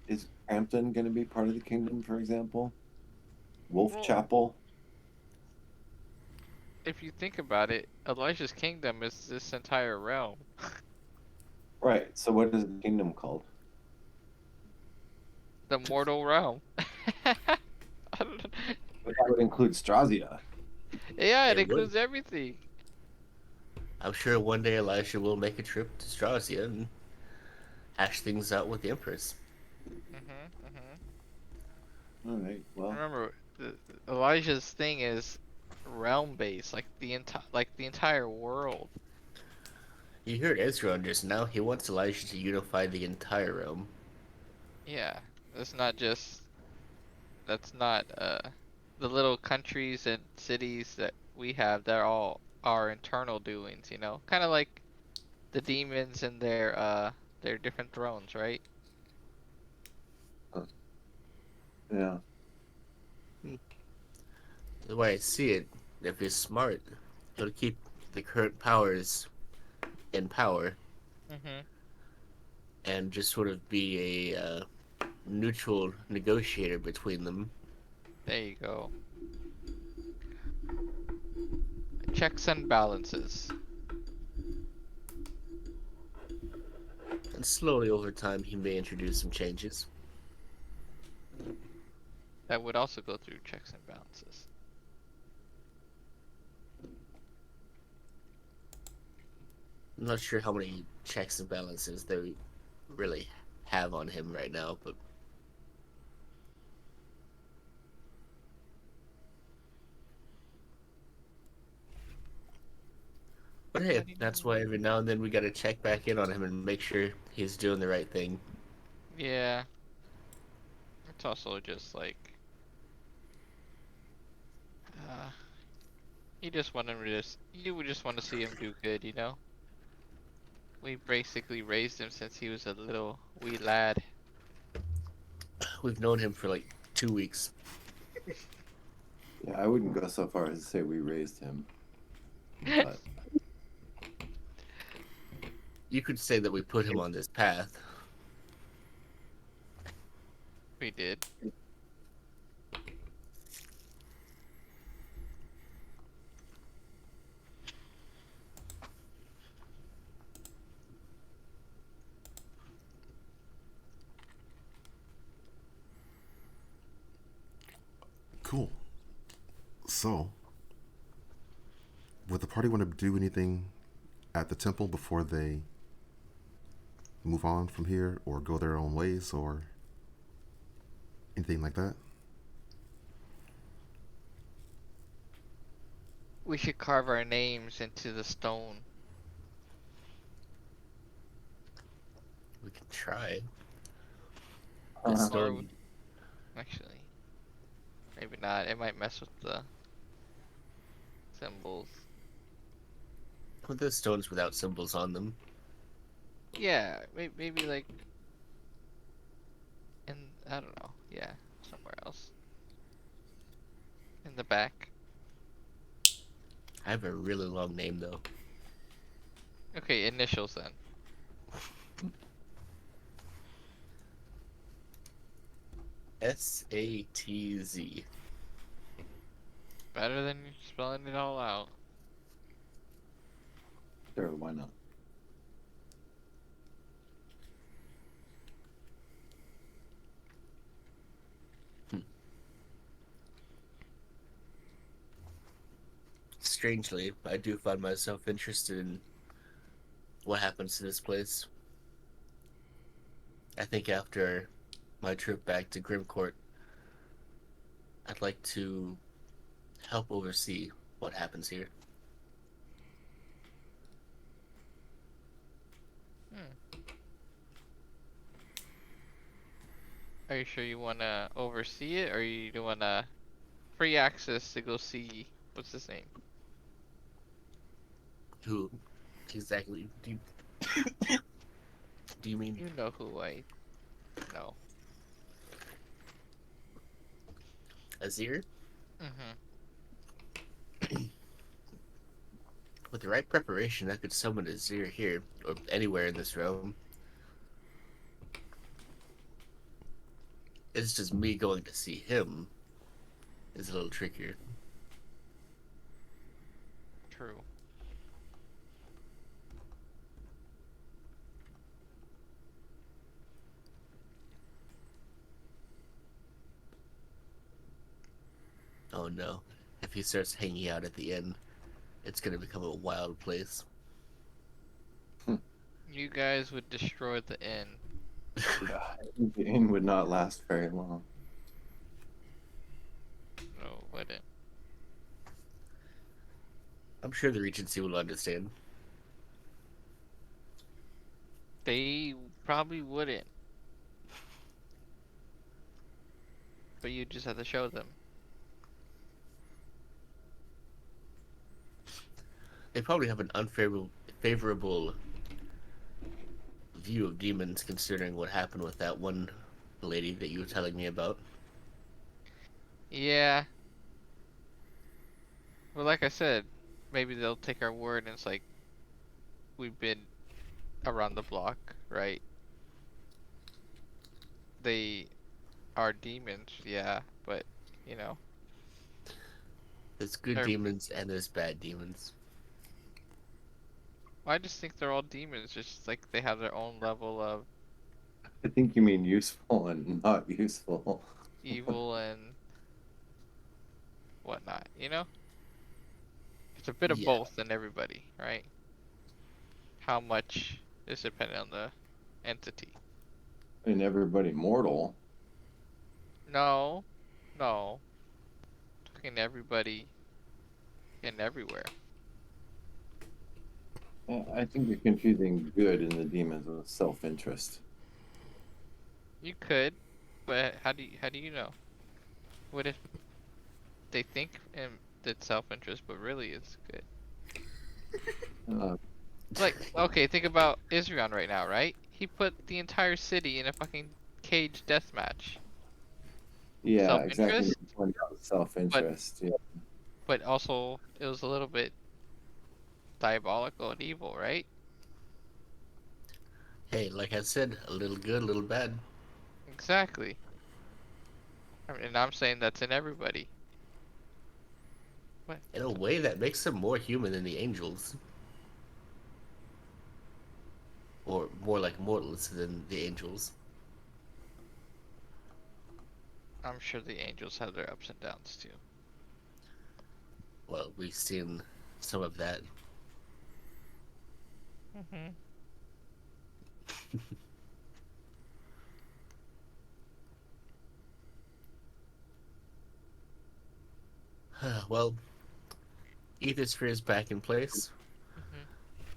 Is Crampton going to be part of the kingdom, for example? Wolf Well, Chapel? if you think about it, Elijah's kingdom is this entire realm. Right. So what is the kingdom called? The mortal realm. I don't know. But that would include Strazia. Yeah, it It would. includes everything. I'm sure one day Elijah will make a trip to Strazia and hash things out with the Empress. Hmm. All right. Well, Remember, Elijah's thing is realm based, like the entire world. You heard Ezra just now. He wants Elijah to unify the entire realm. Yeah, it's not just that's not the little countries and cities that we have. They're all our internal doings, you know, kind of like the demons and their different thrones, right? uh, yeah. The way I see it, if he's smart, he'll keep the current powers in power Mhm. and just sort of be a neutral negotiator between them. There you go. Checks and balances. And slowly over time, he may introduce some changes. That would also go through checks and balances. I'm not sure how many checks and balances they really have on him right now, but hey, that's why every now and then we gotta check back in on him and make sure he's doing the right thing. Yeah, it's also just like uh, you just want him to you would just want to see him do good, you know. We basically raised him since he was a little wee lad. We've known him for like 2 weeks. Yeah. I wouldn't go so far as to say we raised him, but You could say that we put him on this path. We did. Cool. So, would the party want to do anything at the temple before they move on from here or go their own ways or anything like that? We should carve our names into the stone. We can try. The uh, Or stone, actually, maybe not. It might mess with the symbols. with the stones without symbols on them. Yeah, maybe like in I don't know. Yeah, somewhere else in the back. I have a really long name though. Okay, initials then. SATZ. Better than spelling it all out. sure, why not? Strangely, I do find myself interested in what happens to this place. I think after my trip back to Grimcourt, I'd like to help oversee what happens here. Hmm. Are you sure you wanna oversee it, or you wanna free access to go see what's his name? Who exactly do you mean? You know who I know. Azir? Mhm. With the right preparation, I could summon Azir here or anywhere in this realm. It's just me going to see him is a little trickier. True. Oh no. If he starts hanging out at the end, it's gonna become a wild place. You guys would destroy the inn. Yeah, I think the inn would not last very long. No, wouldn't. I'm sure the Regency will understand. They probably wouldn't. But you just have to show them. They probably have an unfavorable view of demons, considering what happened with that one lady that you were telling me about. Yeah. Well, like I said, maybe they'll take our word and it's like we've been around the block, right? They are demons, yeah, but you know, There's good they're. demons and there's bad demons. I just think they're all demons. Just like they have their own level of I think you mean useful and not useful. evil and whatnot. You know, it's a bit of Yeah. both in everybody, right? How much is dependent on the entity. And everybody mortal. No, no, talking everybody and everywhere. I think you're confusing good in the demons with self-interest. You could, but how do you know? What if they think it's self-interest, but really it's good? Uh, Like, okay, think about Israel right now, right? He put the entire city in a fucking cage death match. yeah, exactly. Self-interest, but Self-interest. Yeah. but also it was a little bit diabolical and evil, right? Hey, like I said, a little good, a little bad. Exactly. I mean, and I'm saying that's in everybody. What? In a way, that makes them more human than the angels. Or more like mortals than the angels. I'm sure the angels have their ups and downs too. Well, we've seen some of that. Hmm. Well, Ethersphere is back in place. Hmm.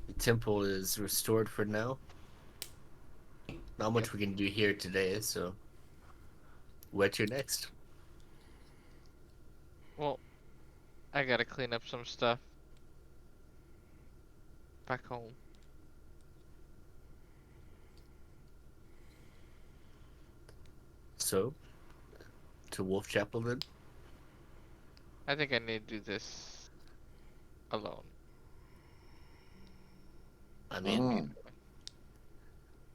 The temple is restored for now. Not Yep. much we can do here today, so what's your next? Well, I gotta clean up some stuff back home. So, to Wolf Chapel then? I think I need to do this alone. I mean, Oh,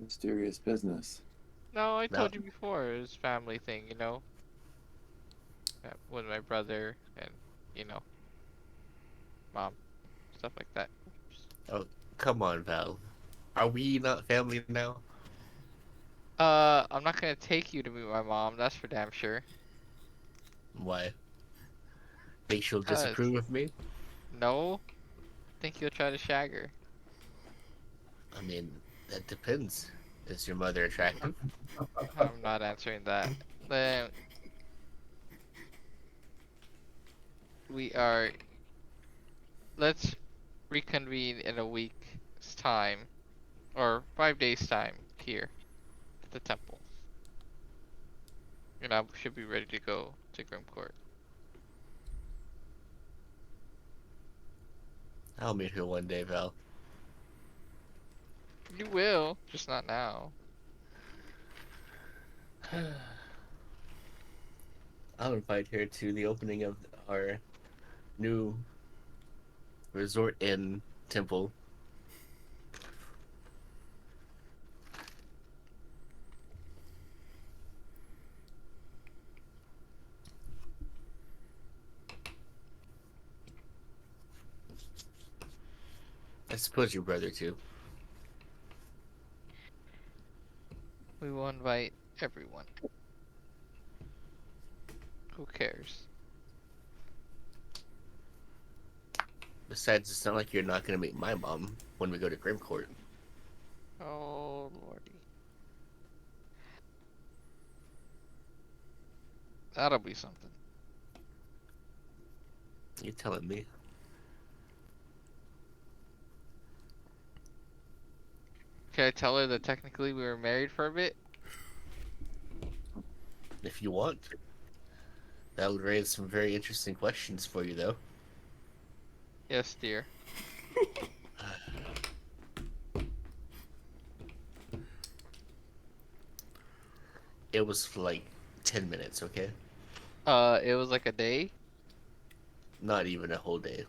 mysterious business. No, I now, told you before, it was family thing, you know, with my brother and, you know, mom, stuff like that. Oops. oh, come on, Val. Are we not family now? I'm not gonna take you to meet my mom, that's for damn sure. Why? Think she'll Cause, disapprove of me? no, think you'll try to shag her. I mean, that depends. Is your mother attractive? I'm not answering that. Then we are, let's reconvene in a week's time, or 5 days time, here, at the temple. And I should be ready to go to Grim Court. I'll meet her one day, Val. You will, just not now. I'll invite her to the opening of our new resort inn temple. I suppose your brother too. We will invite everyone. Who cares? Besides, it's not like you're not gonna meet my mom when we go to Grim Court. Oh lordy, that'll be something. You telling me? Can I tell her that technically we were married for a bit? If you want. That would raise some very interesting questions for you, though. Yes, dear. It was for like 10 minutes, okay? It was like a day. Not even a whole day.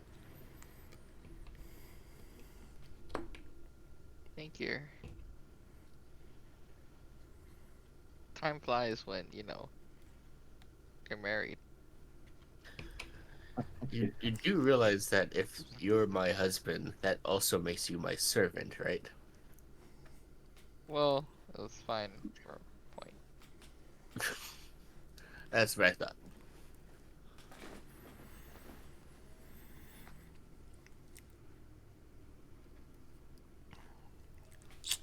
Thank you. Time flies when, you're married. You do realize that if you're my husband, that also makes you my servant, right? Well, it was fine for a point. That's what I thought.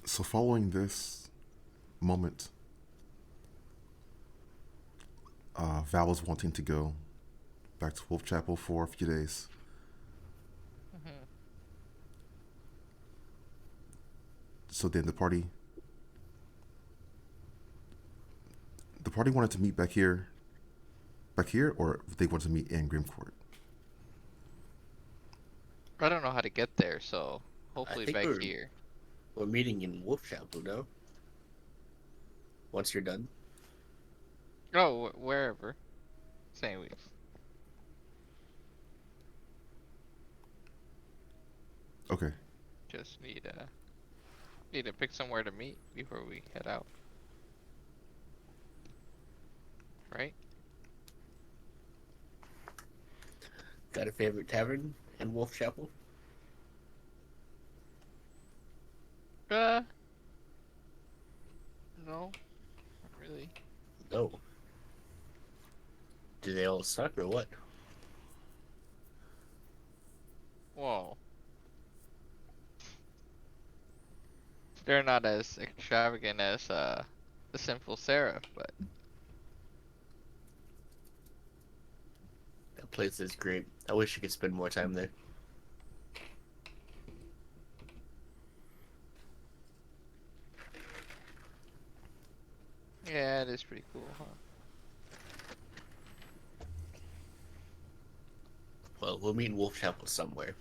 So following this moment, Val is wanting to go back to Wolf Chapel for a few days. Hmm. So then the party wanted to meet back here, or they wanted to meet in Grimcourt. I don't know how to get there, so I hopefully think back here. we're meeting in Wolf Chapel, no? Once you're done. Oh, wherever. Same weeks. Okay. Just need to pick somewhere to meet before we head out. Right? Got a favorite tavern in Wolf Chapel? Uh, no, not really. No. Do they all suck or what? Whoa. They're not as extravagant as the Sinful Seraph, but That place is great. I wish I could spend more time there. yeah, it is pretty cool, huh? Well, we'll meet in Wolf Chapel somewhere.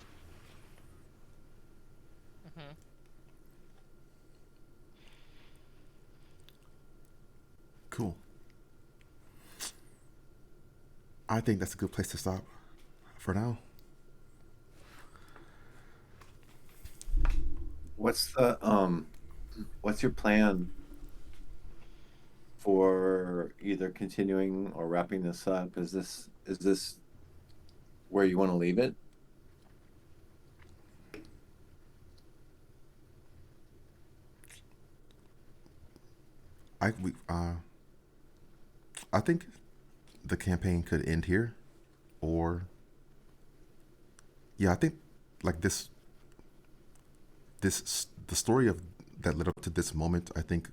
Hmm. Cool. I think that's a good place to stop for now. What's your plan for either continuing or wrapping this up? Is this where you want to leave it? I we I think the campaign could end here, or yeah, I think like the story of that led up to this moment. I think